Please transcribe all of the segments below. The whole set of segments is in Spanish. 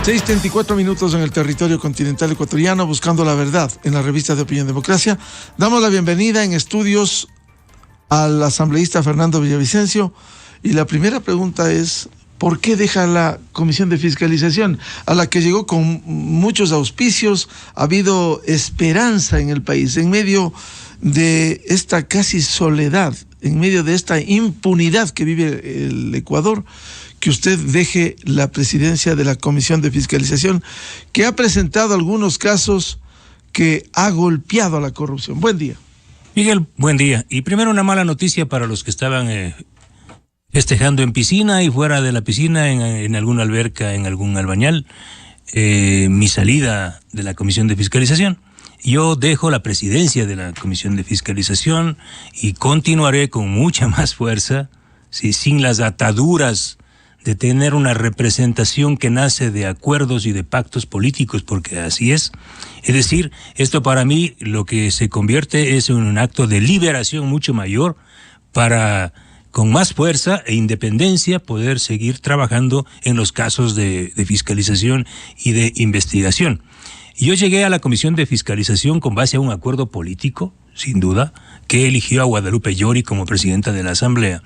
6:34 en el territorio continental ecuatoriano, buscando la verdad en la revista de Opinión Democracia. Damos la bienvenida en estudios al asambleísta Fernando Villavicencio. Y la primera pregunta es, ¿por qué deja la Comisión de Fiscalización, a la que llegó con muchos auspicios? Ha habido esperanza en el país, en medio de esta casi soledad, en medio de esta impunidad que vive el Ecuador, que usted deje la presidencia de la Comisión de Fiscalización, que ha presentado algunos casos que ha golpeado a la corrupción. Buen día. Miguel, buen día. Y primero una mala noticia para los que estaban festejando en piscina y fuera de la piscina, en alguna alberca, en algún albañal, mi salida de la Comisión de Fiscalización. Yo dejo la presidencia de la Comisión de Fiscalización y continuaré con mucha más fuerza, ¿sí?, sin las ataduras de tener una representación que nace de acuerdos y de pactos políticos, porque así es. Es decir, esto para mí lo que se convierte es en un acto de liberación mucho mayor para, con más fuerza e independencia, poder seguir trabajando en los casos de fiscalización y de investigación. Yo llegué a la Comisión de Fiscalización con base a un acuerdo político, sin duda, que eligió a Guadalupe Llori como presidenta de la Asamblea.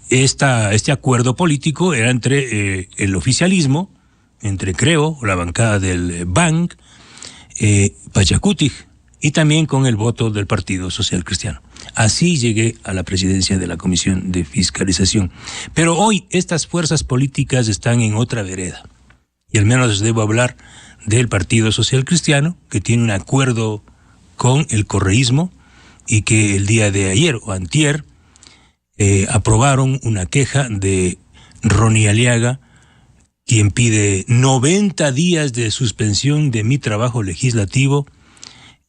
Este acuerdo político era entre el oficialismo, entre Creo, la bancada del BANC, Pachacutic, y también con el voto del Partido Social Cristiano. Así llegué a la presidencia de la Comisión de Fiscalización. Pero hoy estas fuerzas políticas están en otra vereda. Y al menos debo hablar del Partido Social Cristiano, que tiene un acuerdo con el correísmo y que el día de ayer o antier aprobaron una queja de Ronnie Aliaga, quien pide 90 días de suspensión de mi trabajo legislativo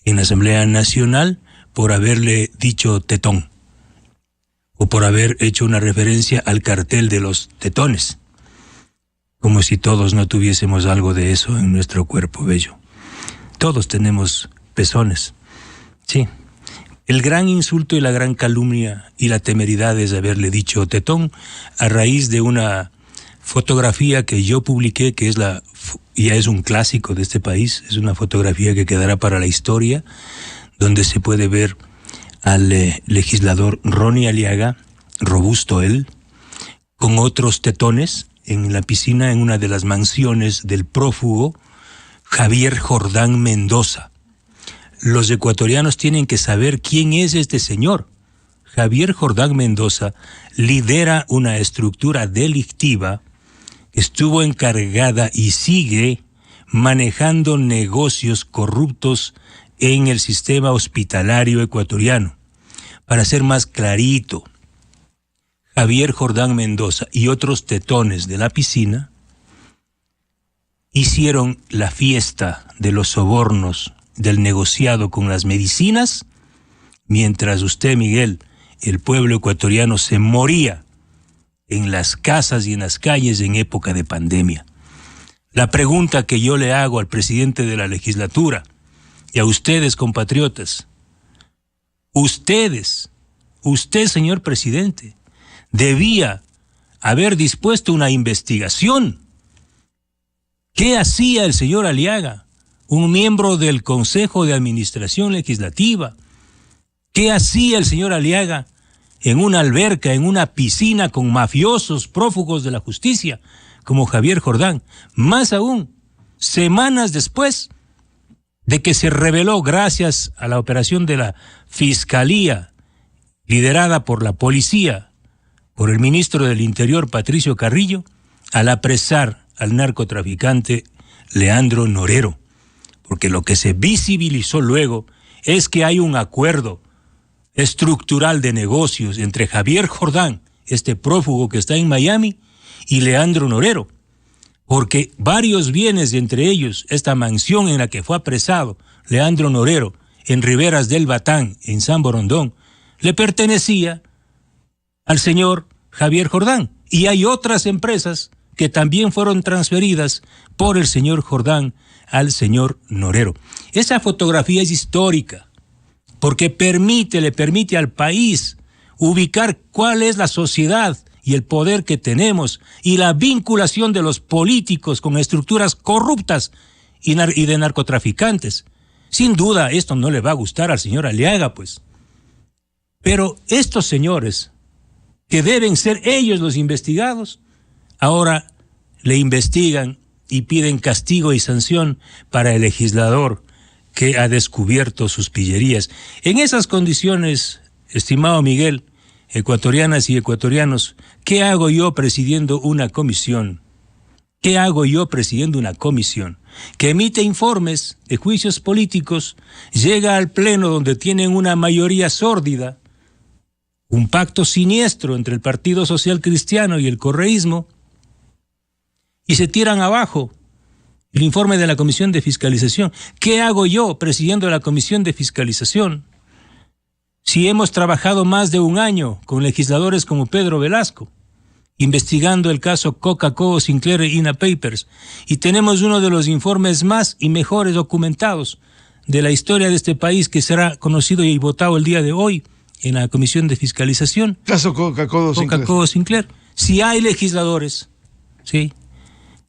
en la Asamblea Nacional por haberle dicho tetón o por haber hecho una referencia al cartel de los tetones, como si todos no tuviésemos algo de eso en nuestro cuerpo bello. Todos tenemos pezones, sí. El gran insulto y la gran calumnia y la temeridad es haberle dicho tetón a raíz de una fotografía que yo publiqué, que ya es un clásico de este país, es una fotografía que quedará para la historia, donde se puede ver al legislador Ronnie Aliaga, robusto él, con otros tetones en la piscina en una de las mansiones del prófugo Javier Jordán Mendoza. Los ecuatorianos tienen que saber quién es este señor. Javier Jordán Mendoza lidera una estructura delictiva que estuvo encargada y sigue manejando negocios corruptos en el sistema hospitalario ecuatoriano. Para ser más clarito, Javier Jordán Mendoza y otros tetones de la piscina hicieron la fiesta de los sobornos, del negociado con las medicinas, mientras usted, Miguel, el pueblo ecuatoriano se moría en las casas y en las calles en época de pandemia. La pregunta que yo le hago al presidente de la legislatura y a ustedes, compatriotas, usted, señor presidente, debía haber dispuesto una investigación. ¿Qué hacía el señor Aliaga, un miembro del Consejo de Administración Legislativa? ¿Qué hacía el señor Aliaga en una alberca, en una piscina con mafiosos prófugos de la justicia como Javier Jordán? Más aún, semanas después de que se reveló, gracias a la operación de la Fiscalía, liderada por la policía, por el ministro del Interior, Patricio Carrillo, al apresar al narcotraficante Leandro Norero. Porque lo que se visibilizó luego es que hay un acuerdo estructural de negocios entre Javier Jordán, este prófugo que está en Miami, y Leandro Norero, porque varios bienes, entre ellos esta mansión en la que fue apresado Leandro Norero, en Riberas del Batán, en San Borondón, le pertenecía al señor Javier Jordán. Y hay otras empresas que también fueron transferidas por el señor Jordán al señor Norero. Esa fotografía es histórica porque le permite al país ubicar cuál es la sociedad y el poder que tenemos y la vinculación de los políticos con estructuras corruptas y de narcotraficantes. Sin duda esto no le va a gustar al señor Aliaga, pues. Pero estos señores, que deben ser ellos los investigados, ahora le investigan y piden castigo y sanción para el legislador que ha descubierto sus pillerías. En esas condiciones, estimado Miguel, ecuatorianas y ecuatorianos, ¿qué hago yo presidiendo una comisión? ¿Qué hago yo presidiendo una comisión que emite informes de juicios políticos, llega al pleno donde tienen una mayoría sórdida, un pacto siniestro entre el Partido Social Cristiano y el correísmo, y se tiran abajo el informe de la Comisión de Fiscalización? ¿Qué hago yo presidiendo la Comisión de Fiscalización si hemos trabajado más de un año con legisladores como Pedro Velasco, investigando el caso Coca-Cola, Sinclair e INA Papers, y tenemos uno de los informes más y mejores documentados de la historia de este país, que será conocido y votado el día de hoy en la Comisión de Fiscalización? Caso Coca-Cola Sinclair. Si hay legisladores, ¿sí?,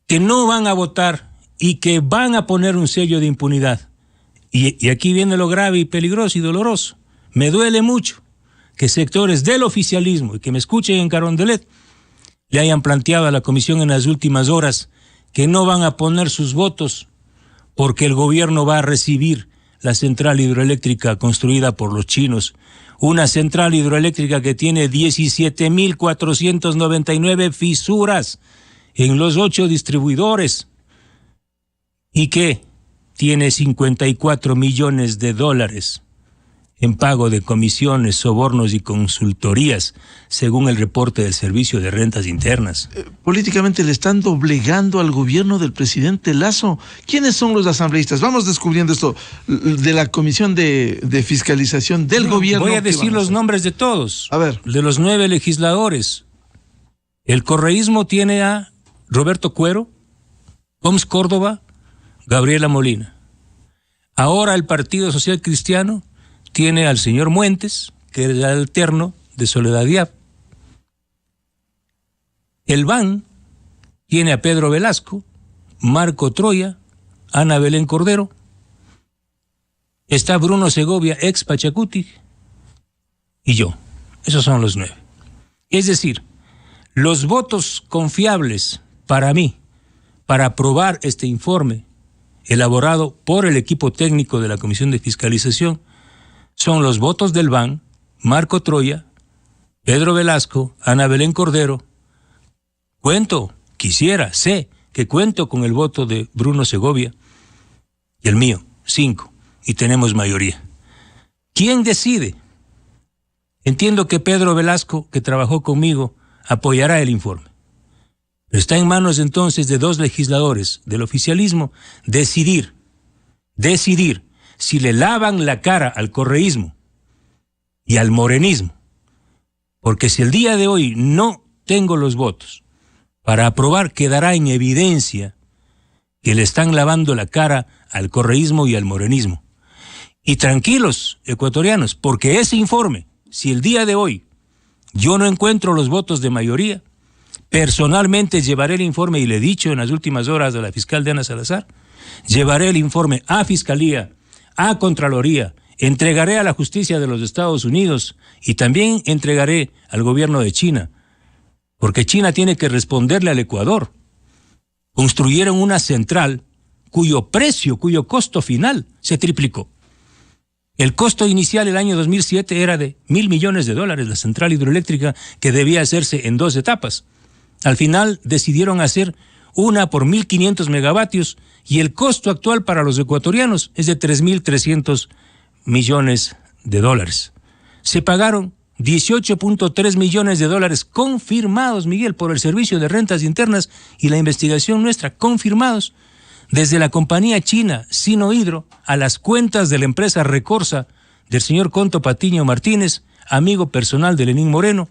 que no van a votar y que van a poner un sello de impunidad, y aquí viene lo grave y peligroso y doloroso, me duele mucho que sectores del oficialismo, y que me escuchen en Carondelet, le hayan planteado a la comisión en las últimas horas que no van a poner sus votos porque el gobierno va a recibir la central hidroeléctrica construida por los chinos, una central hidroeléctrica que tiene 17.499 fisuras en los 8 distribuidores y que tiene 54 millones de dólares en pago de comisiones, sobornos y consultorías, según el reporte del Servicio de Rentas Internas. Políticamente le están doblegando al gobierno del presidente Lasso. ¿Quiénes son los asambleístas? Vamos descubriendo esto de la Comisión de Fiscalización del Gobierno. Voy a decir los nombres de todos. A ver. De los 9 legisladores. El correísmo tiene a Roberto Cuero, Oms Córdoba, Gabriela Molina. Ahora el Partido Social Cristiano tiene al señor Muentes, que es el alterno de Soledad Diab. El BAN tiene a Pedro Velasco, Marco Troya, Ana Belén Cordero. Está Bruno Segovia, ex Pachacuti, y yo. Esos son los 9. Es decir, los votos confiables para mí, para aprobar este informe elaborado por el equipo técnico de la Comisión de Fiscalización, son los votos del BAN, Marco Troya, Pedro Velasco, Ana Belén Cordero. Sé que cuento con el voto de Bruno Segovia y el mío, 5, y tenemos mayoría. ¿Quién decide? Entiendo que Pedro Velasco, que trabajó conmigo, apoyará el informe. Pero está en manos entonces de 2 legisladores del oficialismo decidir si le lavan la cara al correísmo y al morenismo. Porque si el día de hoy no tengo los votos para aprobar, quedará en evidencia que le están lavando la cara al correísmo y al morenismo. Y tranquilos, ecuatorianos, porque ese informe, si el día de hoy yo no encuentro los votos de mayoría, personalmente llevaré el informe, y le he dicho en las últimas horas a la fiscal Diana Salazar, llevaré el informe a Fiscalía, a Contraloría, entregaré a la Justicia de los Estados Unidos y también entregaré al gobierno de China, porque China tiene que responderle al Ecuador. Construyeron una central cuyo costo final se triplicó. El costo inicial el año 2007 era de $1,000 millones, la central hidroeléctrica, que debía hacerse en 2 etapas. Al final decidieron hacer una por 1.500 megavatios y el costo actual para los ecuatorianos es de $3.300 millones. Se pagaron $18.3 millones confirmados, Miguel, por el Servicio de Rentas Internas y la investigación nuestra, confirmados desde la compañía china Sinohidro a las cuentas de la empresa Recorsa del señor Conto Patiño Martínez, amigo personal de Lenín Moreno,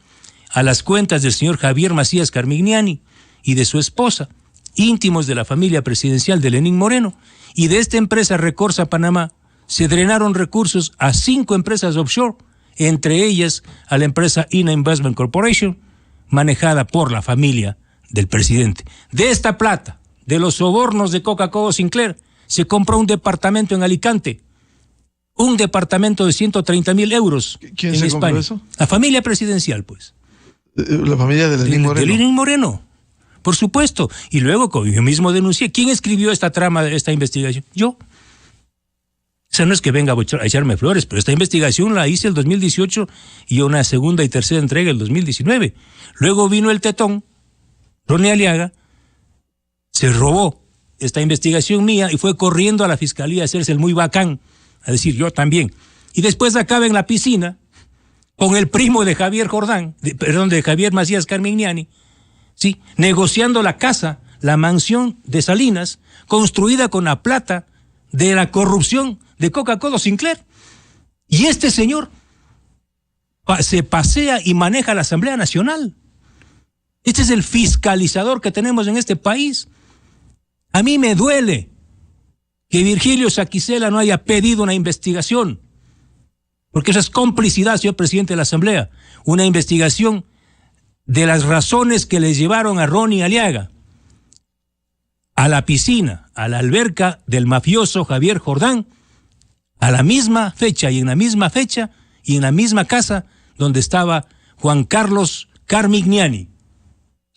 a las cuentas del señor Javier Macías Carmignani y de su esposa, íntimos de la familia presidencial de Lenín Moreno, y de esta empresa Recorsa Panamá se drenaron recursos a 5 empresas offshore, entre ellas a la empresa INA Investment Corporation, manejada por la familia del presidente. De esta plata, de los sobornos de Coca-Cola Sinclair, se compró un departamento en Alicante. Un departamento de 130.000 euros. ¿Quién en se España. compró eso? La familia presidencial, pues. La familia de Lenín Moreno. De Lenín Moreno, por supuesto. Y luego, como yo mismo denuncié, ¿quién escribió esta trama, esta investigación? Yo. O sea, no es que venga a echarme flores, pero esta investigación la hice el 2018 y una segunda y tercera entrega el 2019. Luego vino el tetón, Ronnie Aliaga, se robó esta investigación mía y fue corriendo a la fiscalía a hacerse el muy bacán, a decir yo también. Y después acaba en la piscina con el primo de Javier Jordán, de Javier Macías Carmignani, ¿sí? Negociando la casa, la mansión de Salinas, construida con la plata de la corrupción de Coca-Cola Sinclair. Y este señor se pasea y maneja la Asamblea Nacional. Este es el fiscalizador que tenemos en este país. A mí me duele que Virgilio Saquicela no haya pedido una investigación, porque eso es complicidad, señor presidente de la Asamblea, una investigación de las razones que les llevaron a Ronnie Aliaga a la piscina, a la alberca del mafioso Javier Jordán, a la misma fecha y en la misma fecha y en la misma casa donde estaba Juan Carlos Carmignani,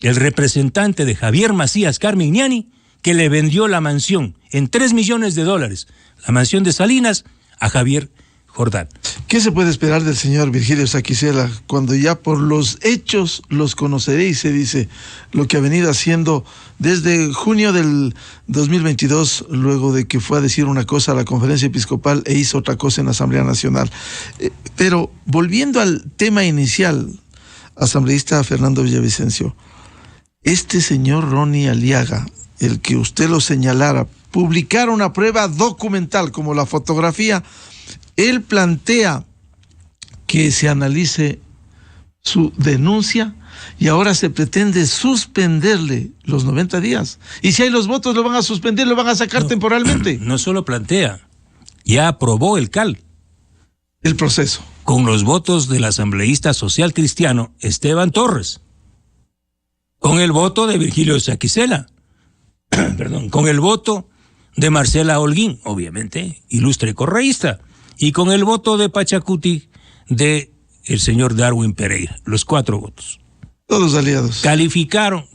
el representante de Javier Macías Carmignani, que le vendió la mansión en $3 millones, la mansión de Salinas, a Javier Jordán. ¿Qué se puede esperar del señor Virgilio Saquicela cuando ya por los hechos los conoceréis? Se dice lo que ha venido haciendo desde junio del 2022, luego de que fue a decir una cosa a la conferencia episcopal e hizo otra cosa en la Asamblea Nacional. Pero volviendo al tema inicial, asambleísta Fernando Villavicencio, este señor Ronnie Aliaga, el que usted lo señalara, publicar una prueba documental como la fotografía, él plantea que se analice su denuncia y ahora se pretende suspenderle los 90 días. Y si hay los votos, lo van a suspender, lo van a sacar temporalmente. No solo plantea, ya aprobó el CAL. El proceso. Con los votos del asambleísta social cristiano Esteban Torres. Con el voto de Virgilio Saquicela. Perdón, con el voto de Marcela Holguín, obviamente, ilustre correísta, y con el voto de Pachacuti de el señor Darwin Pereira, los 4 votos. Todos aliados. Calificaron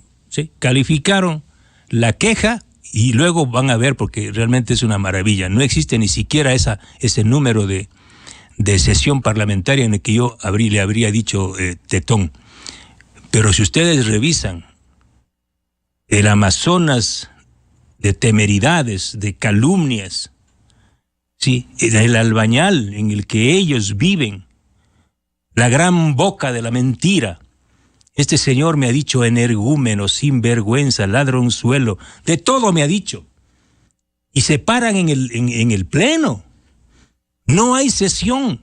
la queja y luego van a ver, porque realmente es una maravilla, no existe ni siquiera ese número de sesión parlamentaria en el que yo le habría dicho tetón. Pero si ustedes revisan el Amazonas de temeridades, de calumnias, sí, el albañal en el que ellos viven, la gran boca de la mentira. Este señor me ha dicho energúmeno, sinvergüenza, ladronzuelo, de todo me ha dicho. Y se paran en el pleno. No hay sesión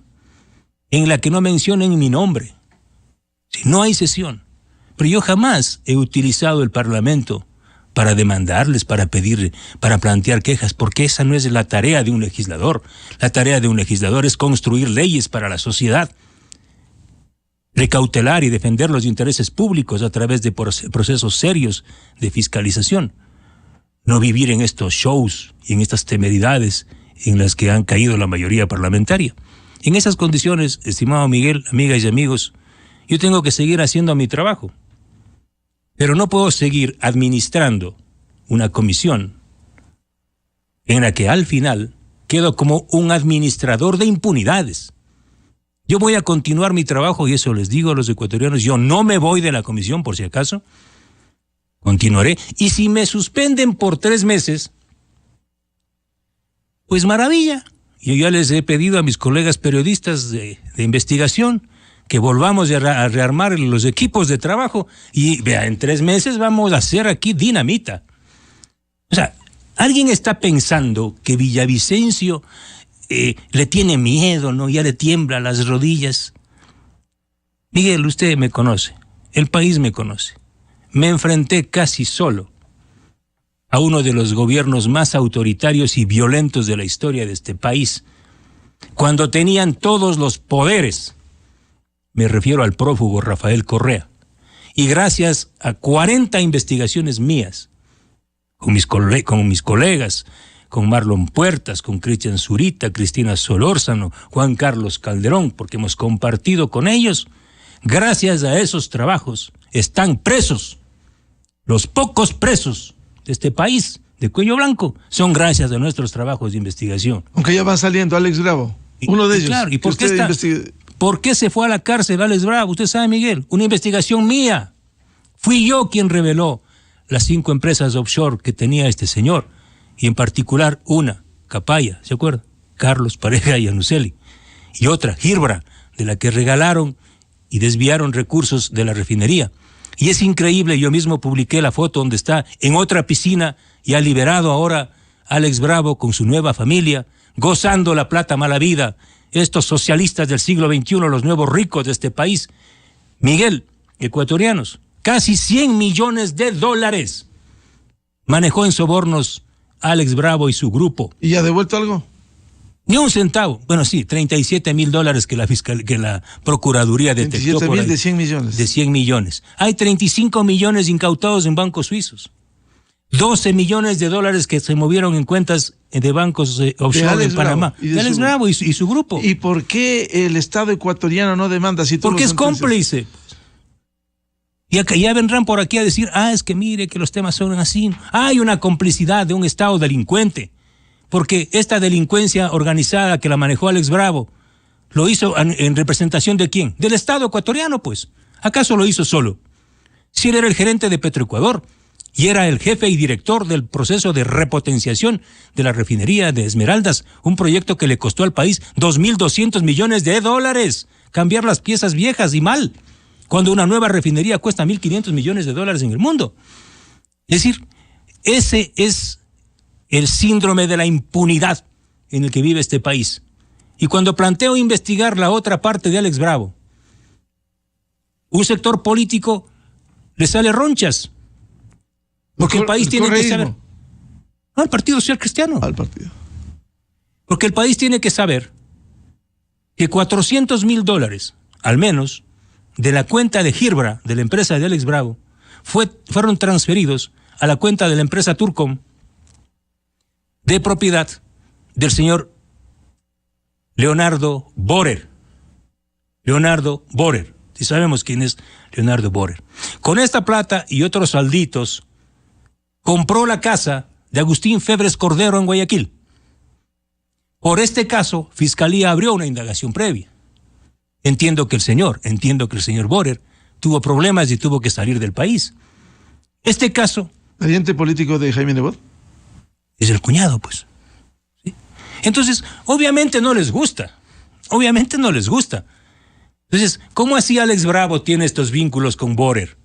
en la que no mencionen mi nombre. Sí, no hay sesión. Pero yo jamás he utilizado el Parlamento para demandarles, para pedir, para plantear quejas, porque esa no es la tarea de un legislador. La tarea de un legislador es construir leyes para la sociedad, recautelar y defender los intereses públicos a través de procesos serios de fiscalización. No vivir en estos shows y en estas temeridades en las que han caído la mayoría parlamentaria. En esas condiciones, estimado Miguel, amigas y amigos, yo tengo que seguir haciendo mi trabajo. Pero no puedo seguir administrando una comisión en la que al final quedo como un administrador de impunidades. Yo voy a continuar mi trabajo y eso les digo a los ecuatorianos, yo no me voy de la comisión por si acaso, continuaré. Y si me suspenden por 3 meses, pues maravilla. Yo ya les he pedido a mis colegas periodistas de investigación que volvamos a rearmar los equipos de trabajo y vea, en 3 meses vamos a hacer aquí dinamita. O sea, alguien está pensando que Villavicencio le tiene miedo, ¿no? Ya le tiembla las rodillas. Miguel, usted me conoce, el país me conoce. Me enfrenté casi solo a uno de los gobiernos más autoritarios y violentos de la historia de este país, cuando tenían todos los poderes. Me refiero al prófugo Rafael Correa. Y gracias a 40 investigaciones mías, con mis colegas, con Marlon Puertas, con Cristian Zurita, Cristina Solórzano, Juan Carlos Calderón, porque hemos compartido con ellos, gracias a esos trabajos están presos. Los pocos presos de este país, de cuello blanco, son gracias a nuestros trabajos de investigación. Aunque ya va saliendo Alex Bravo, uno de ellos. Claro, ¿y por qué se fue a la cárcel Alex Bravo? Usted sabe, Miguel, una investigación mía. Fui yo quien reveló las 5 empresas offshore que tenía este señor, y en particular una, Capaya, ¿se acuerda? Carlos Pareja y Anuseli, y otra, Girbra, de la que regalaron y desviaron recursos de la refinería. Y es increíble, yo mismo publiqué la foto donde está en otra piscina, ya liberado ahora Alex Bravo con su nueva familia, gozando la plata mala vida, estos socialistas del siglo XXI, los nuevos ricos de este país. Miguel, ecuatorianos, casi 100 millones de dólares manejó en sobornos Alex Bravo y su grupo. ¿Y ha devuelto algo? Ni un centavo. Bueno, sí, $37,000 que la Procuraduría detectó. 37,000 de 100 millones. De 100 millones. Hay 35 millones incautados en bancos suizos. 12 millones de dólares que se movieron en cuentas de bancos offshore en Panamá. De Alex Bravo y su grupo. ¿Y por qué el Estado ecuatoriano no demanda? Porque es cómplice. Y ya vendrán por aquí a decir, es que mire que los temas son así. Hay una complicidad de un Estado delincuente. Porque esta delincuencia organizada que la manejó Alex Bravo, ¿lo hizo en representación de quién? Del Estado ecuatoriano, pues. ¿Acaso lo hizo solo? Si él era el gerente de Petroecuador y era el jefe y director del proceso de repotenciación de la refinería de Esmeraldas, un proyecto que le costó al país $2,200 millones, cambiar las piezas viejas y mal, cuando una nueva refinería cuesta $1,500 millones en el mundo. Es decir, ese es el síndrome de la impunidad en el que vive este país. Y cuando planteo investigar la otra parte de Alex Bravo, un sector político le sale ronchas. Porque el país tiene que saber. Al Partido Social Cristiano. Al partido. Porque el país tiene que saber que $400,000, al menos, de la cuenta de Girbra, de la empresa de Alex Bravo, fueron transferidos a la cuenta de la empresa Turcom, de propiedad del señor Leonardo Borer. Leonardo Borer. Si sabemos quién es Leonardo Borer. Con esta plata y otros salditos, compró la casa de Agustín Febres Cordero en Guayaquil. Por este caso, Fiscalía abrió una indagación previa. Entiendo que el señor Borer tuvo problemas y tuvo que salir del país. Este caso... ¿Pariente político de Jaime Nebot? Es el cuñado, pues. ¿Sí? Entonces, obviamente no les gusta. Entonces, ¿cómo así Alex Bravo tiene estos vínculos con Borer?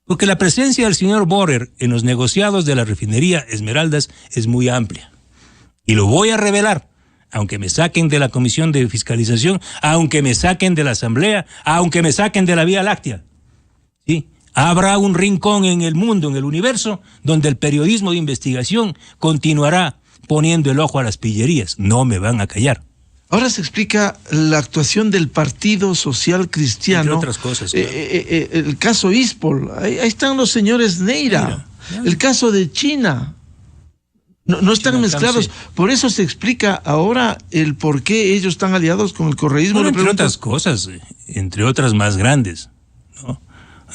Porque la presencia del señor Borer en los negociados de la refinería Esmeraldas es muy amplia. Y lo voy a revelar, aunque me saquen de la Comisión de Fiscalización, aunque me saquen de la Asamblea, aunque me saquen de la Vía Láctea. ¿Sí? Habrá un rincón en el mundo, en el universo, donde el periodismo de investigación continuará poniendo el ojo a las pillerías. No me van a callar. Ahora se explica la actuación del Partido Social Cristiano. Entre otras cosas. Claro. El caso Ispol. Ahí están los señores Neira. El caso de China. No están China mezclados. Camse. Por eso se explica ahora el por qué ellos están aliados con el correísmo. Bueno, entre otras cosas, entre otras más grandes, ¿no?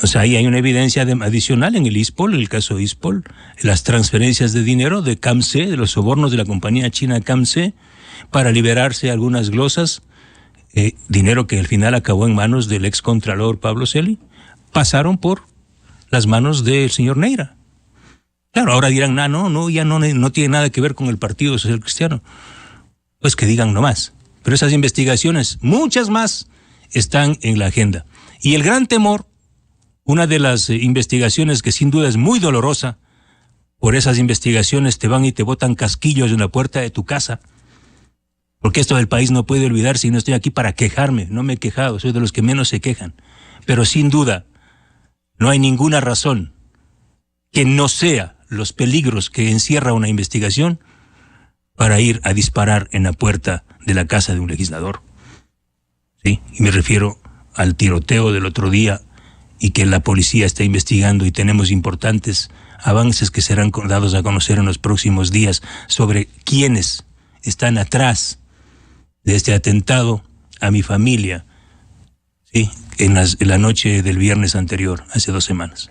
O sea, ahí hay una evidencia adicional en el Ispol, el caso Ispol, las transferencias de dinero de CAMC, de los sobornos de la compañía china CAMC, para liberarse algunas glosas, dinero que al final acabó en manos del ex contralor Pablo Celi, pasaron por las manos del señor Neira. Claro, ahora dirán, ya no tiene nada que ver con el Partido Social Cristiano. Pues que digan nomás. Pero esas investigaciones, muchas más, están en la agenda. Y el gran temor, una de las investigaciones que sin duda es muy dolorosa, por esas investigaciones te van y te botan casquillos en la puerta de tu casa, porque esto del país no puede olvidarse, y no estoy aquí para quejarme, no me he quejado, soy de los que menos se quejan, pero sin duda no hay ninguna razón que no sea los peligros que encierra una investigación para ir a disparar en la puerta de la casa de un legislador. ¿Sí? Y me refiero al tiroteo del otro día y que la policía está investigando, y tenemos importantes avances que serán dados a conocer en los próximos días sobre quiénes están atrás de este atentado a mi familia, ¿sí?, en la noche del viernes anterior, hace 2 semanas.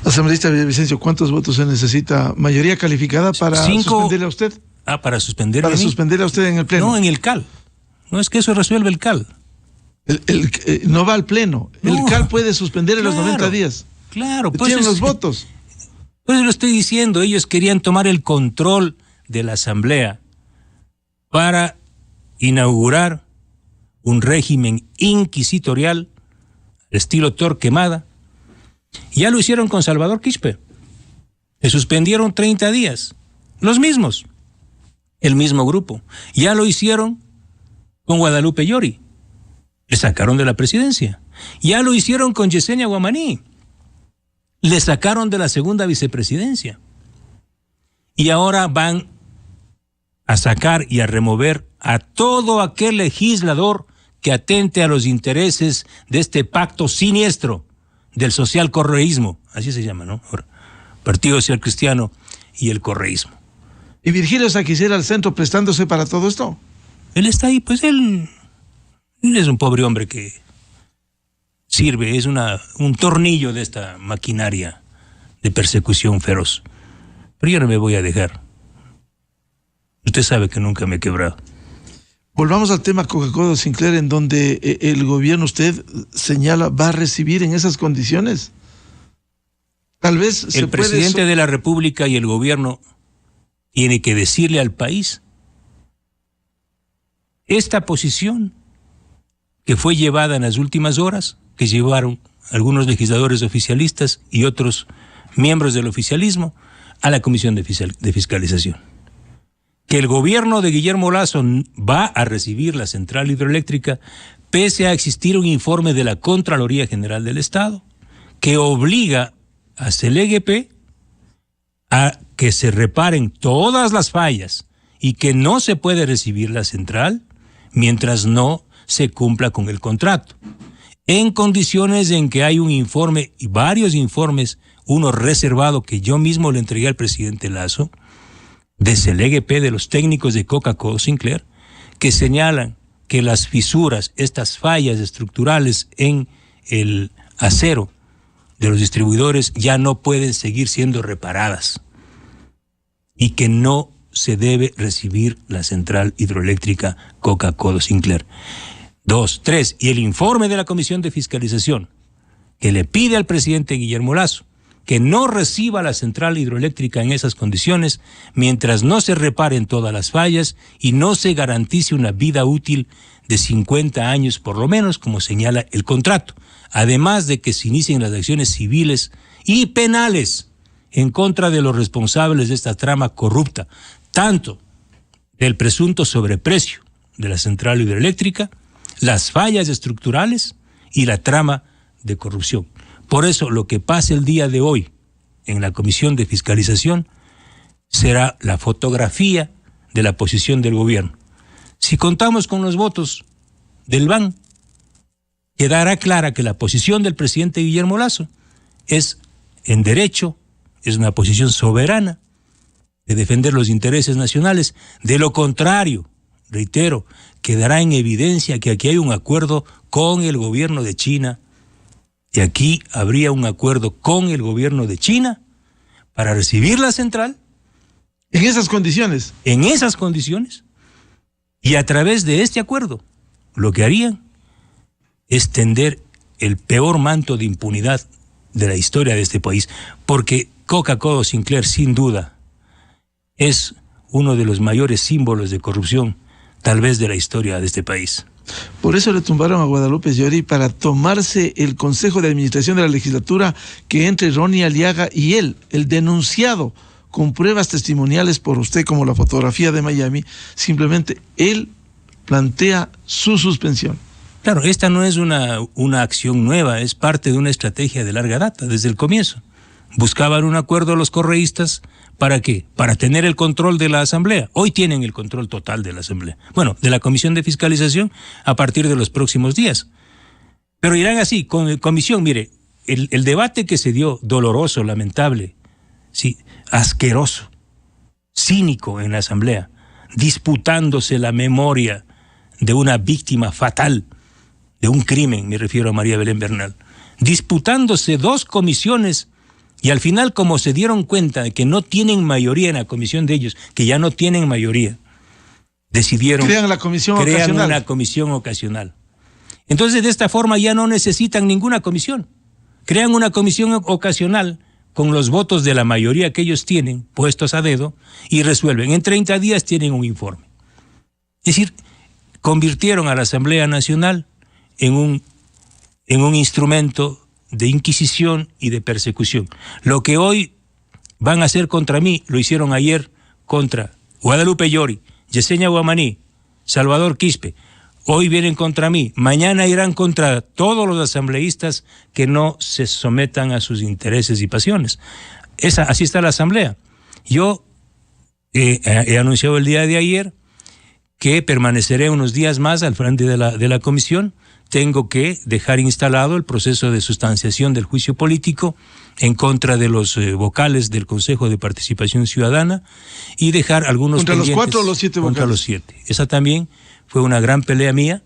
Asambleísta Villavicencio, ¿cuántos votos se necesita? ¿Mayoría calificada para 5. suspenderle a usted? Para suspenderle. Para suspenderle a usted en el Pleno. No, en el CAL. No es que eso resuelve el CAL. No va al Pleno. No. El CAL puede suspender en los 90 días. Claro, pues tienen los votos. Pues lo estoy diciendo, ellos querían tomar el control de la Asamblea para inaugurar un régimen inquisitorial estilo Torquemada. Ya lo hicieron con Salvador Quispe. Le suspendieron 30 días. Los mismos. El mismo grupo. Ya lo hicieron con Guadalupe Llori. Le sacaron de la presidencia. Ya lo hicieron con Yesenia Guamaní. Le sacaron de la segunda vicepresidencia. Y ahora van a sacar y a remover a todo aquel legislador que atente a los intereses de este pacto siniestro del social correísmo, así se llama, ¿no? Ahora, Partido Social Cristiano y el correísmo. ¿Y Virgilio Saquicela al centro prestándose para todo esto? Él está ahí, pues él es un pobre hombre que sirve, es un tornillo de esta maquinaria de persecución feroz. Pero yo no me voy a dejar. Usted sabe que nunca me he quebrado. Volvamos al tema Coca-Cola Sinclair, en donde el gobierno, usted señala, va a recibir en esas condiciones. Tal vez el presidente de la República y el gobierno tiene que decirle al país esta posición que fue llevada en las últimas horas, que llevaron algunos legisladores oficialistas y otros miembros del oficialismo a la Comisión de Fiscalización. Que el gobierno de Guillermo Lasso va a recibir la central hidroeléctrica pese a existir un informe de la Contraloría General del Estado que obliga a CLGP a que se reparen todas las fallas y que no se puede recibir la central mientras no se cumpla con el contrato, en condiciones en que hay un informe y varios informes, uno reservado que yo mismo le entregué al presidente Lasso, de CLGP, de los técnicos de Coca-Cola Sinclair, que señalan que las fisuras, estas fallas estructurales en el acero de los distribuidores ya no pueden seguir siendo reparadas y que no se debe recibir la central hidroeléctrica Coca-Cola Sinclair. 2, 3, y el informe de la Comisión de Fiscalización que le pide al presidente Guillermo Lasso que no reciba la central hidroeléctrica en esas condiciones mientras no se reparen todas las fallas y no se garantice una vida útil de 50 años por lo menos, como señala el contrato, además de que se inicien las acciones civiles y penales en contra de los responsables de esta trama corrupta, tanto del presunto sobreprecio de la central hidroeléctrica, las fallas estructurales y la trama de corrupción. Por eso lo que pase el día de hoy en la Comisión de Fiscalización será la fotografía de la posición del gobierno. Si contamos con los votos del BAN, quedará clara que la posición del presidente Guillermo Lasso es en derecho, es una posición soberana de defender los intereses nacionales. De lo contrario, reitero, quedará en evidencia que aquí hay un acuerdo con el gobierno de China, y aquí habría un acuerdo con el gobierno de China para recibir la central. ¿En esas condiciones? En esas condiciones. Y a través de este acuerdo, lo que harían es tender el peor manto de impunidad de la historia de este país, porque Coca-Cola Sinclair, sin duda, es uno de los mayores símbolos de corrupción, tal vez de la historia de este país. Por eso le tumbaron a Guadalupe Llori, para tomarse el Consejo de Administración de la Legislatura, que entre Ronnie Aliaga y él, el denunciado, con pruebas testimoniales por usted, como la fotografía de Miami, simplemente él plantea su suspensión. Claro, esta no es una acción nueva, es parte de una estrategia de larga data, desde el comienzo. Buscaban un acuerdo los correístas, ¿para qué? Para tener el control de la Asamblea. Hoy tienen el control total de la Asamblea. Bueno, de la Comisión de Fiscalización a partir de los próximos días. Pero irán así, con comisión, mire, el debate que se dio, doloroso, lamentable, sí, asqueroso, cínico en la Asamblea, disputándose la memoria de una víctima fatal de un crimen, me refiero a María Belén Bernal, disputándose 2 comisiones, y al final, como se dieron cuenta de que no tienen mayoría en la comisión de ellos, que ya no tienen mayoría, decidieron crean una comisión ocasional. Entonces, de esta forma ya no necesitan ninguna comisión. Crean una comisión ocasional con los votos de la mayoría que ellos tienen, puestos a dedo, y resuelven. En 30 días tienen un informe. Es decir, convirtieron a la Asamblea Nacional en un instrumento de inquisición y de persecución. Lo que hoy van a hacer contra mí, lo hicieron ayer contra Guadalupe Llori, Yesenia Guamaní, Salvador Quispe. Hoy vienen contra mí, mañana irán contra todos los asambleístas que no se sometan a sus intereses y pasiones. Así está la Asamblea. Yo he anunciado el día de ayer que permaneceré unos días más al frente de la comisión. Tengo que dejar instalado el proceso de sustanciación del juicio político en contra de los vocales del Consejo de Participación Ciudadana y dejar algunos ¿Contra los 4 o los 7 vocales? Contra los 7. Esa también fue una gran pelea mía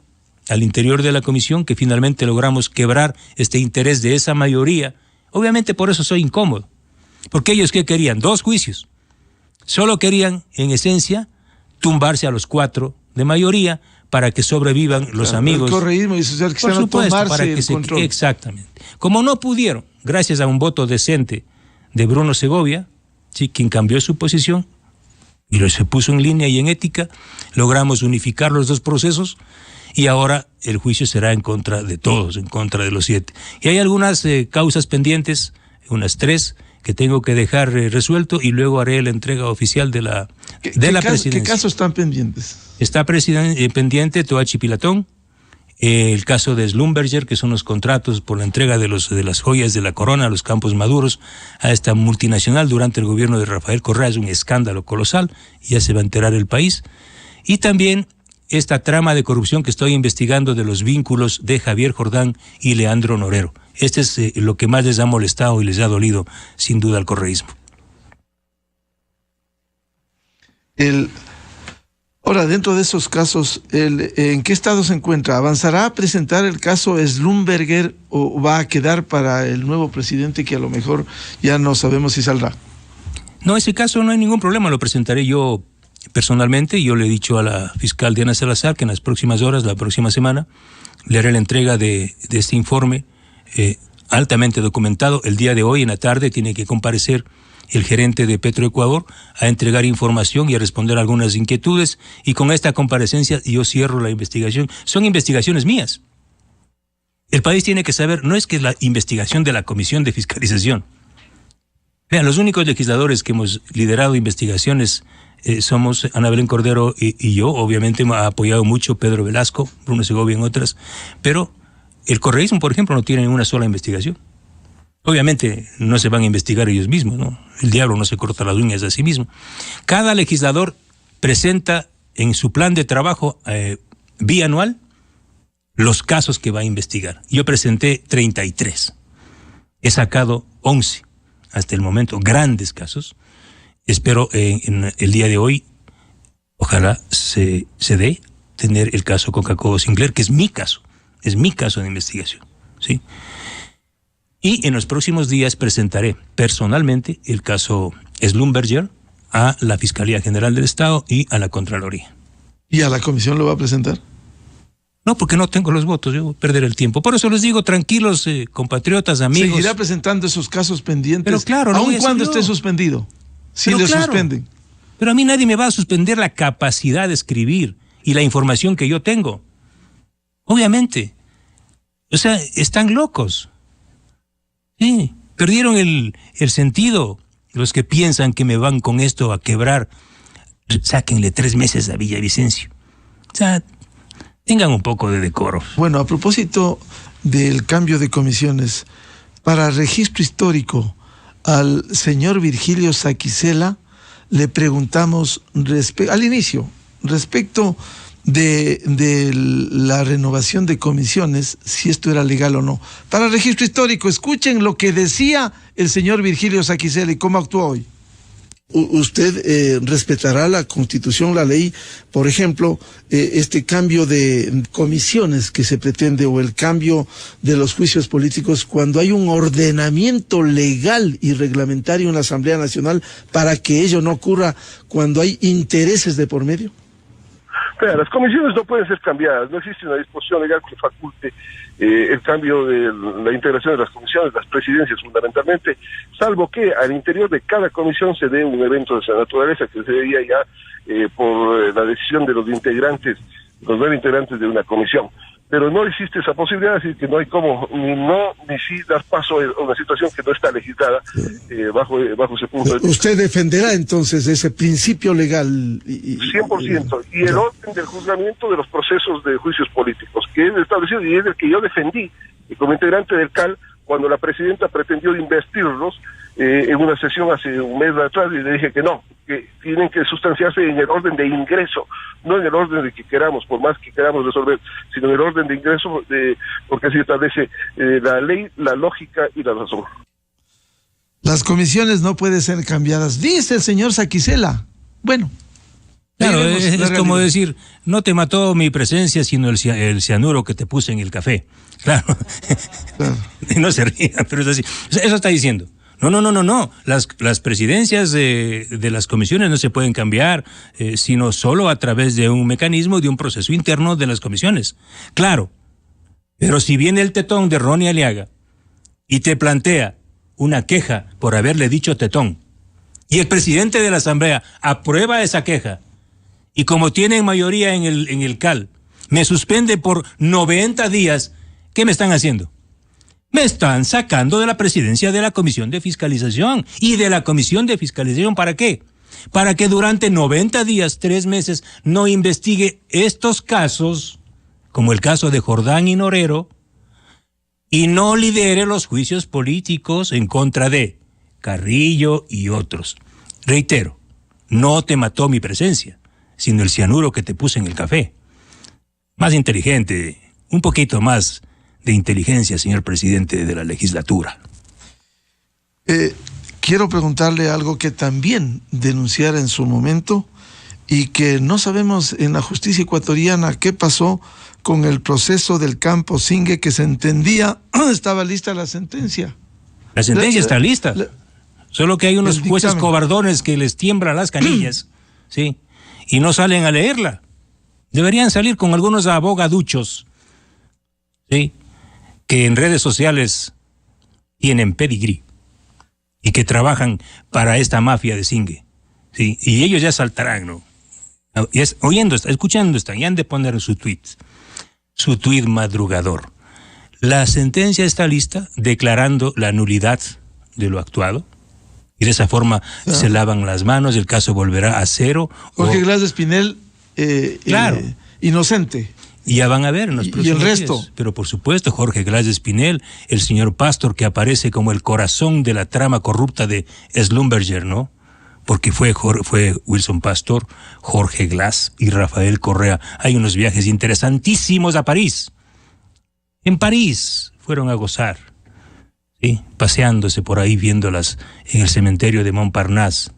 al interior de la comisión, que finalmente logramos quebrar este interés de esa mayoría. Obviamente por eso soy incómodo, porque ellos ¿qué querían? 2 juicios. Solo querían, en esencia, tumbarse a los 4 de mayoría para que sobrevivan los amigos. El correísmo y social por supuesto, para que el control. Exactamente. Como no pudieron, gracias a un voto decente de Bruno Segovia, ¿sí?, quien cambió su posición y se puso en línea y en ética, logramos unificar los 2 procesos y ahora el juicio será en contra de todos, en contra de los 7. Y hay algunas causas pendientes, unas 3, que tengo que dejar resuelto y luego haré la entrega oficial de la presidencia. ¿Qué casos están pendientes? Está pendiente Toachi Pilatón, el caso de Schlumberger, que son los contratos por la entrega de las joyas de la corona a los Campos Maduros a esta multinacional durante el gobierno de Rafael Correa. Es un escándalo colosal, ya se va a enterar el país. Y también esta trama de corrupción que estoy investigando de los vínculos de Javier Jordán y Leandro Norero. Este es lo que más les ha molestado y les ha dolido, sin duda, al correísmo. Ahora, dentro de esos casos, ¿en qué estado se encuentra? ¿Avanzará a presentar el caso Schlumberger o va a quedar para el nuevo presidente, que a lo mejor ya no sabemos si saldrá? No, ese caso no hay ningún problema, lo presentaré yo personalmente. Yo le he dicho a la fiscal Diana Salazar que en las próximas horas, la próxima semana, le haré la entrega de este informe altamente documentado. El día de hoy, en la tarde, tiene que comparecer el gerente de Petroecuador a entregar información y a responder algunas inquietudes, y con esta comparecencia yo cierro la investigación. Son investigaciones mías. El país tiene que saber, no es que es la investigación de la Comisión de Fiscalización. Vean, los únicos legisladores que hemos liderado investigaciones somos Ana Belén Cordero y yo. Obviamente me ha apoyado mucho Pedro Velasco, Bruno Segovia en otras, pero el correísmo, por ejemplo, no tiene una sola investigación. Obviamente no se van a investigar ellos mismos, ¿no? El diablo no se corta las uñas a sí mismo. Cada legislador presenta en su plan de trabajo bianual los casos que va a investigar. Yo presenté 33. He sacado 11 hasta el momento, grandes casos. Espero en el día de hoy, ojalá se dé tener el caso Coca-Cola Sinclair, que es mi caso de investigación, ¿sí? Y en los próximos días presentaré personalmente el caso Schlumberger a la Fiscalía General del Estado y a la Contraloría. ¿Y a la comisión lo va a presentar? No, porque no tengo los votos, yo perderé el tiempo. Por eso les digo, tranquilos, compatriotas, amigos. ¿Seguirá presentando esos casos pendientes? Pero claro, aun cuando esté suspendido, si le suspenden. Pero a mí nadie me va a suspender la capacidad de escribir y la información que yo tengo. Obviamente. O sea, están locos. Sí, perdieron el sentido. Los que piensan que me van con esto a quebrar, sáquenle 3 meses a Villavicencio. O sea, tengan un poco de decoro. Bueno, a propósito del cambio de comisiones, para registro histórico, al señor Virgilio Saquicela le preguntamos al inicio, respecto de la renovación de comisiones, si esto era legal o no. Para el registro histórico, escuchen lo que decía el señor Virgilio Saquicela y cómo actuó hoy. ¿Usted respetará la Constitución, la ley, por ejemplo, este cambio de comisiones que se pretende o el cambio de los juicios políticos cuando hay un ordenamiento legal y reglamentario en la Asamblea Nacional para que ello no ocurra cuando hay intereses de por medio? Claro, las comisiones no pueden ser cambiadas, no existe una disposición legal que faculte el cambio de la integración de las comisiones, las presidencias fundamentalmente, salvo que al interior de cada comisión se dé un evento de esa naturaleza que se veía ya por la decisión de los integrantes, los 9 integrantes de una comisión. Pero no existe esa posibilidad, así que no hay cómo ni si dar paso a una situación que no está legislada bajo ese punto de vista. ¿Usted defenderá entonces ese principio legal? 100%. Y el orden del juzgamiento de los procesos de juicios políticos, que es establecido y es el que yo defendí como integrante del CAL cuando la presidenta pretendió investirlos en una sesión hace un mes atrás, y le dije que no, que tienen que sustanciarse en el orden de ingreso, no en el orden de que queramos, por más que queramos resolver, sino en el orden de ingreso, porque así establece la ley, la lógica y la razón. Las comisiones no pueden ser cambiadas, dice el señor Saquicela. Bueno. Claro, es como decir, no te mató mi presencia, sino el cianuro que te puse en el café. Claro. No se rían, pero es así. Eso está diciendo. No. Las presidencias de las comisiones no se pueden cambiar, sino solo a través de un mecanismo, de un proceso interno de las comisiones. Claro, pero si viene el tetón de Ronnie Aliaga y te plantea una queja por haberle dicho tetón, y el presidente de la Asamblea aprueba esa queja, y como tienen mayoría en el CAL, me suspende por 90 días, ¿qué me están haciendo? Me están sacando de la presidencia de la Comisión de Fiscalización. ¿Y de la Comisión de Fiscalización para qué? Para que durante 90 días, 3 meses, no investigue estos casos, como el caso de Jordán y Norero, y no lidere los juicios políticos en contra de Carrillo y otros. Reitero, no te mató mi presencia, sino el cianuro que te puse en el café. Más inteligente, un poquito más de inteligencia, señor presidente de la legislatura. Quiero preguntarle algo que también denunciara en su momento y que no sabemos en la justicia ecuatoriana qué pasó con el proceso del campo Singue, que se entendía estaba lista la sentencia. La sentencia está lista, solo que hay unos jueces cobardones que les tiemblan las canillas, ¿sí? Y no salen a leerla. Deberían salir con algunos abogaduchos, ¿sí?, que en redes sociales tienen pedigrí y que trabajan para esta mafia de Singue, ¿sí? Y ellos ya saltarán, ¿no? Escuchando están, y han de poner su tweet madrugador. La sentencia está lista declarando la nulidad de lo actuado, y de esa forma se lavan las manos, el caso volverá a cero. Jorge Glass de Espinel, claro, inocente. Y ya van a ver en los próximos días. ¿Y el resto? Días. Pero por supuesto, Jorge Glass de Espinel, el señor Pastor, que aparece como el corazón de la trama corrupta de Schlumberger, ¿no? Porque fue Wilson Pastor, Jorge Glass y Rafael Correa. Hay unos viajes interesantísimos a París. En París fueron a gozar, ¿sí?, paseándose por ahí, viéndolas en el cementerio de Montparnasse,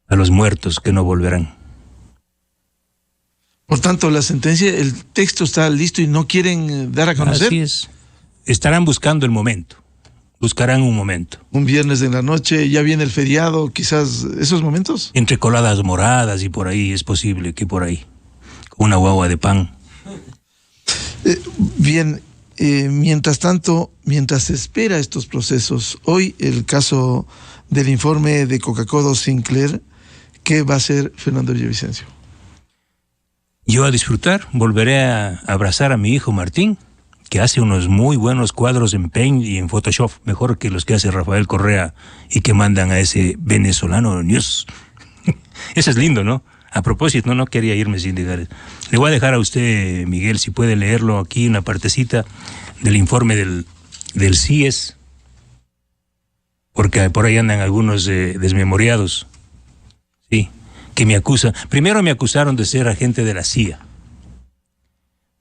a los muertos que no volverán. Por tanto, la sentencia, el texto está listo y no quieren dar a conocer. Así es. Estarán buscando el momento. Buscarán un momento. Un viernes en la noche, ya viene el feriado, quizás esos momentos. Entre coladas moradas y por ahí, es posible que por ahí. Con una guagua de pan. Bien, mientras tanto, mientras se espera estos procesos, hoy el caso del informe de Coca-Cola Sinclair, ¿qué va a hacer Fernando Villavicencio? Yo a disfrutar, volveré a abrazar a mi hijo Martín, que hace unos muy buenos cuadros en Paint y en Photoshop, mejor que los que hace Rafael Correa y que mandan a ese venezolano News. Eso es lindo, ¿no? A propósito, no quería irme sin dejar. Le voy a dejar a usted, Miguel, si puede leerlo aquí, una partecita del informe del CIES, porque por ahí andan algunos desmemoriados, sí, que me acusan. Primero me acusaron de ser agente de la CIA.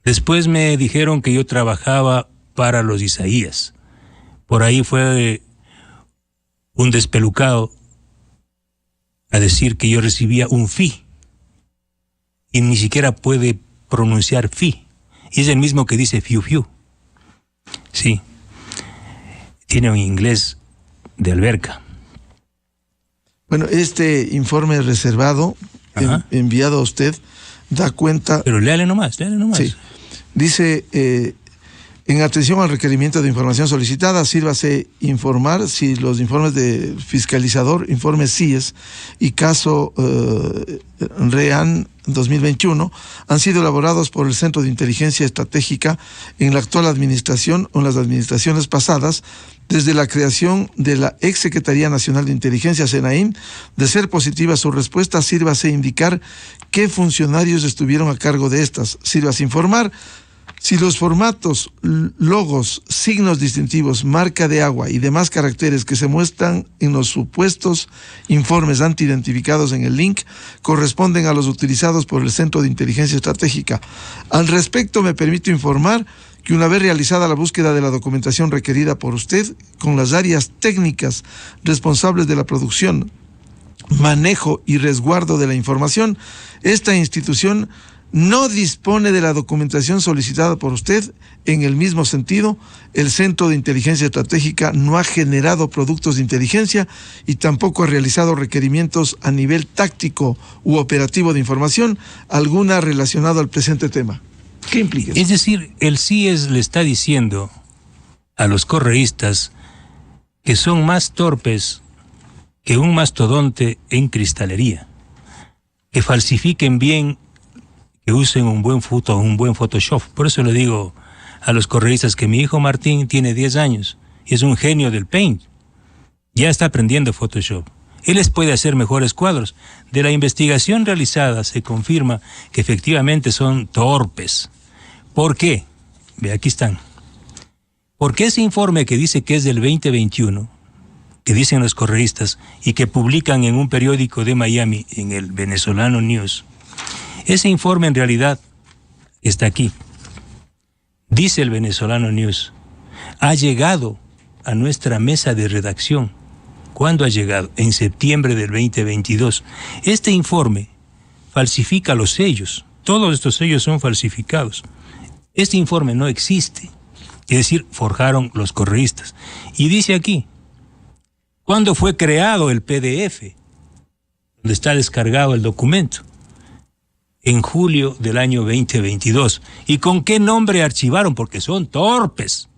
Después me dijeron que yo trabajaba para los Isaías. Por ahí fue un despelucado a decir que yo recibía un fee. Y ni siquiera puede pronunciar fee. Y es el mismo que dice fiu fiu. Sí. Tiene un inglés de alberca. Bueno, este informe reservado enviado a usted da cuenta... Pero léale nomás. Sí. Dice, en atención al requerimiento de información solicitada, sírvase informar si los informes de fiscalizador, informes CIES y caso REAN 2021 han sido elaborados por el Centro de Inteligencia Estratégica en la actual administración o en las administraciones pasadas, desde la creación de la ex Secretaría Nacional de Inteligencia, SENAIN. De ser positiva su respuesta, sírvase indicar qué funcionarios estuvieron a cargo de estas. Sírvase informar si los formatos, logos, signos distintivos, marca de agua y demás caracteres que se muestran en los supuestos informes anti-identificados en el link corresponden a los utilizados por el Centro de Inteligencia Estratégica. Al respecto, me permito informar que una vez realizada la búsqueda de la documentación requerida por usted, con las áreas técnicas responsables de la producción, manejo y resguardo de la información, esta institución no dispone de la documentación solicitada por usted. En el mismo sentido, el Centro de Inteligencia Estratégica no ha generado productos de inteligencia y tampoco ha realizado requerimientos a nivel táctico u operativo de información alguna relacionado al presente tema. ¿Qué implica eso? Es decir, el CIES le está diciendo a los correístas que son más torpes que un mastodonte en cristalería, que falsifiquen bien, que usen un buen Photoshop. Por eso le digo a los correístas que mi hijo Martín tiene 10 años y es un genio del Paint. Ya está aprendiendo Photoshop. Él les puede hacer mejores cuadros. De la investigación realizada se confirma que efectivamente son torpes. ¿Por qué? Ve, aquí están. Porque ese informe que dice que es del 2021, que dicen los correístas y que publican en un periódico de Miami, en el Venezolano News, ese informe en realidad está aquí. Dice el Venezolano News, ha llegado a nuestra mesa de redacción. ¿Cuándo ha llegado? En septiembre del 2022. Este informe falsifica los sellos. Todos estos sellos son falsificados. Este informe no existe. Es decir, forjaron los correístas. Y dice aquí, ¿cuándo fue creado el PDF? Donde está descargado el documento. En julio del año 2022. ¿Y con qué nombre archivaron? Porque son torpes.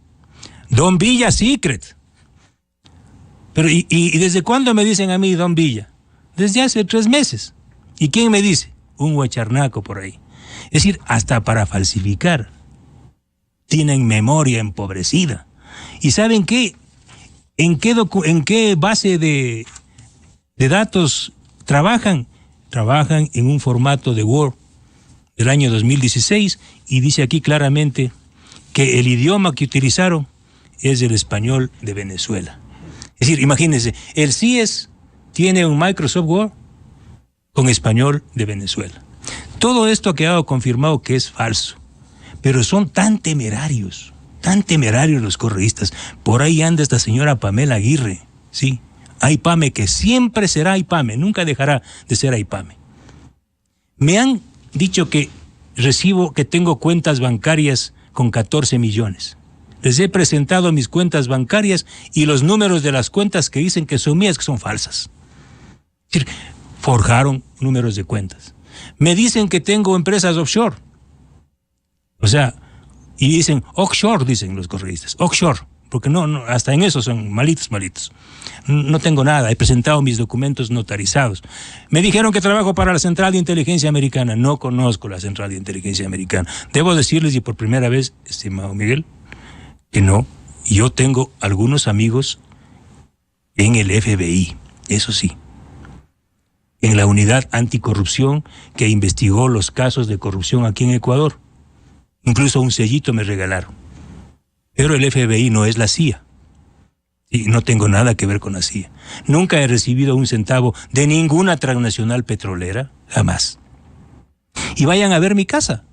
Don Villa Secret. Pero ¿y desde cuándo me dicen a mí Don Villa? Desde hace 3 meses. ¿Y quién me dice? Un huacharnaco por ahí. Es decir, hasta para falsificar tienen memoria empobrecida. ¿Y saben qué? ¿En qué base de datos trabajan? Trabajan en un formato de Word del año 2016 y dice aquí claramente que el idioma que utilizaron es el español de Venezuela. Es decir, imagínense, el CIES tiene un Microsoft Word con español de Venezuela. Todo esto ha quedado confirmado que es falso, pero son tan temerarios los correístas. Por ahí anda esta señora Pamela Aguirre, ¿sí? Aipame, que siempre será Aipame, nunca dejará de ser Aipame. Me han dicho que tengo cuentas bancarias con 14 millones. Les he presentado mis cuentas bancarias y los números de las cuentas que dicen que son mías, que son falsas. Es decir, forjaron números de cuentas. Me dicen que tengo empresas offshore. O sea, y dicen offshore, dicen los correístas, offshore, porque no, hasta en eso son malitos. No tengo nada, he presentado mis documentos notarizados. Me dijeron que trabajo para la Central de Inteligencia Americana. No conozco la Central de Inteligencia Americana. Debo decirles, y por primera vez, estimado Miguel, que no. Yo tengo algunos amigos en el FBI, eso sí, en la unidad anticorrupción que investigó los casos de corrupción aquí en Ecuador. Incluso un sellito me regalaron. Pero el FBI no es la CIA. Y no tengo nada que ver con la CIA. Nunca he recibido un centavo de ninguna transnacional petrolera, jamás. Y vayan a ver mi casa.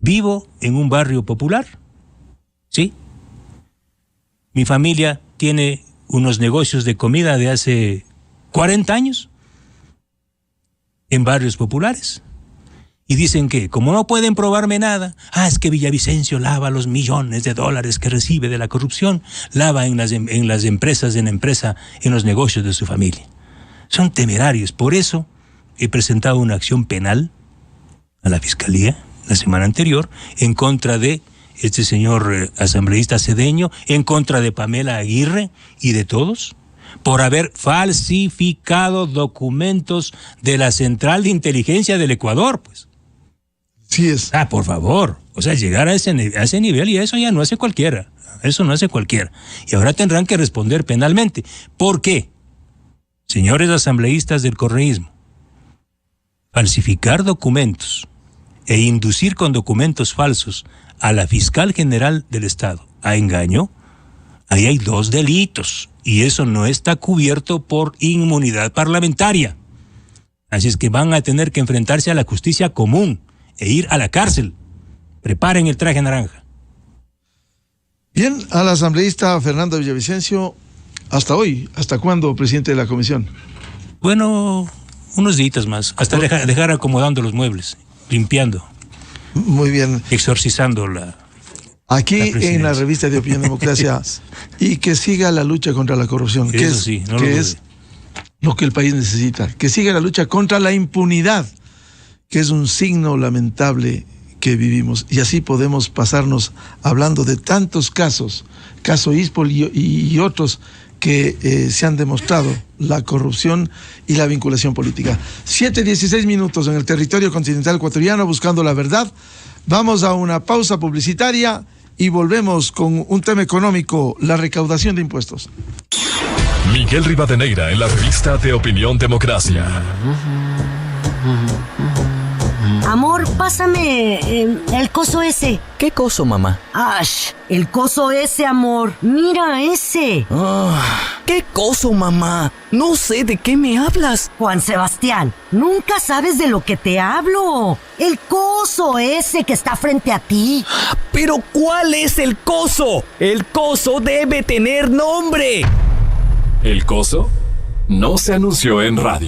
Vivo en un barrio popular, ¿sí? Mi familia tiene unos negocios de comida de hace 40 años en barrios populares. Y dicen que, como no pueden probarme nada, es que Villavicencio lava los millones de dólares que recibe de la corrupción, lava en las empresas, en los negocios de su familia. Son temerarios. Por eso he presentado una acción penal a la Fiscalía la semana anterior en contra de este señor asambleísta Cedeño, en contra de Pamela Aguirre y de todos, por haber falsificado documentos de la Central de Inteligencia del Ecuador, pues. Sí es. Por favor. O sea, llegar a ese nivel, y eso ya no hace cualquiera. Eso no hace cualquiera. Y ahora tendrán que responder penalmente. ¿Por qué? Señores asambleístas del correísmo, falsificar documentos e inducir con documentos falsos a la fiscal general del Estado a engaño, ahí hay 2 delitos. Y eso no está cubierto por inmunidad parlamentaria. Así es que van a tener que enfrentarse a la justicia común e ir a la cárcel. Preparen el traje naranja. Bien, al asambleísta Fernando Villavicencio, hasta hoy, ¿hasta cuándo, presidente de la comisión? Bueno, unos días más, hasta dejar acomodando los muebles, limpiando. Muy bien. Exorcizando la... Aquí en la revista de Opinión Democracia, y que siga la lucha contra la corrupción, que es lo que el país necesita, que siga la lucha contra la impunidad, que es un signo lamentable que vivimos, y así podemos pasarnos hablando de tantos casos, caso Ispol y otros que se han demostrado la corrupción y la vinculación política. 7:16 minutos en el territorio continental ecuatoriano, buscando la verdad. Vamos a una pausa publicitaria y volvemos con un tema económico, la recaudación de impuestos. Miguel Rivadeneira en la revista de Opinión Democracia. Amor, pásame el coso ese. ¿Qué coso, mamá? El coso ese, amor. Mira ese. ¿Qué coso, mamá? No sé de qué me hablas. Juan Sebastián, nunca sabes de lo que te hablo. El coso ese que está frente a ti. ¿Pero cuál es el coso? El coso debe tener nombre. ¿El coso? No se anunció en radio.